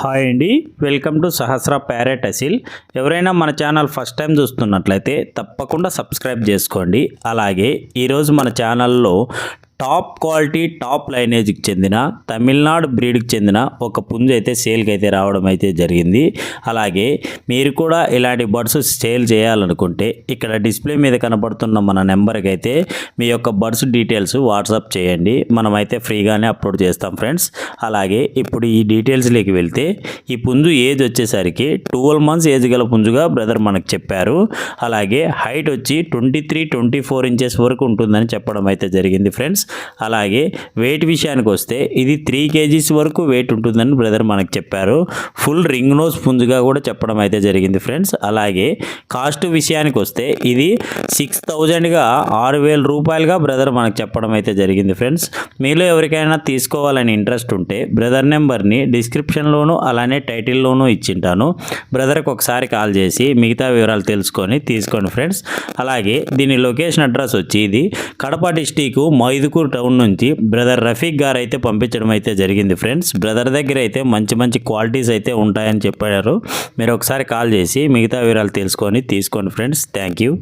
Hi అండి, welcome to Sahasra parrot Aseel. ఎవరైనా మన ఛానల్ ఫస్ట్ టైం చూస్తున్నట్లయితే తప్పకుండా సబ్స్క్రైబ్ చేసుకోండి. అలాగే ఈరోజు మన ఛానల్లో టాప్ క్వాలిటీ టాప్ లైనేజ్కి చెందిన తమిళనాడు బ్రీడ్కి చెందిన ఒక పుంజు అయితే సేల్కి అయితే రావడం అయితే జరిగింది. అలాగే మీరు కూడా ఇలాంటి బర్డ్స్ సేల్ చేయాలనుకుంటే ఇక్కడ డిస్ప్లే మీద కనబడుతున్న మన నెంబర్కి అయితే మీ యొక్క బర్డ్స్ డీటెయిల్స్ వాట్సాప్ చేయండి. మనమైతే ఫ్రీగానే అప్లోడ్ చేస్తాం ఫ్రెండ్స్. అలాగే ఇప్పుడు ఈ డీటెయిల్స్లోకి వెళ్తే ఈ పుంజు ఏజ్ వచ్చేసరికి 12 months ఏజ్ గల పుంజుగా బ్రదర్ మనకు చెప్పారు. అలాగే హైట్ వచ్చి 23-24 ఇంచెస్ వరకు ఉంటుందని చెప్పడం అయితే జరిగింది ఫ్రెండ్స్. అలాగే వెయిట్ విషయానికి వస్తే ఇది 3 kgs వరకు వెయిట్ ఉంటుందని బ్రదర్ మనకు చెప్పారు. ఫుల్ రింగ్ నోస్ పుంజుగా కూడా చెప్పడం అయితే జరిగింది ఫ్రెండ్స్. అలాగే కాస్ట్ విషయానికి వస్తే ఇది 6,000గా 6,000 రూపాయలుగా బ్రదర్ మనకు చెప్పడం అయితే జరిగింది ఫ్రెండ్స్. మీలో ఎవరికైనా తీసుకోవాలని ఇంట్రెస్ట్ ఉంటే బ్రదర్ నెంబర్ని డిస్క్రిప్షన్లోనూ అలానే టైటిల్లోనూ ఇచ్చింటాను. బ్రదర్కి ఒకసారి కాల్ చేసి మిగతా వివరాలు తెలుసుకొని తీసుకోండి ఫ్రెండ్స్. అలాగే దీని లొకేషన్ అడ్రస్ వచ్చి ఇది కడప డిస్టిక్ మైదుకూరు టౌన్ నుంచి బ్రదర్ రఫీక్ గారు అయితే పంపించడం అయితే జరిగింది ఫ్రెండ్స్. బ్రదర్ దగ్గర అయితే మంచి క్వాలిటీస్ అయితే ఉంటాయని చెప్పారు. మీరు ఒకసారి కాల్ చేసి మిగతా వివరాలు తెలుసుకొని తీసుకోండి ఫ్రెండ్స్. Thank you.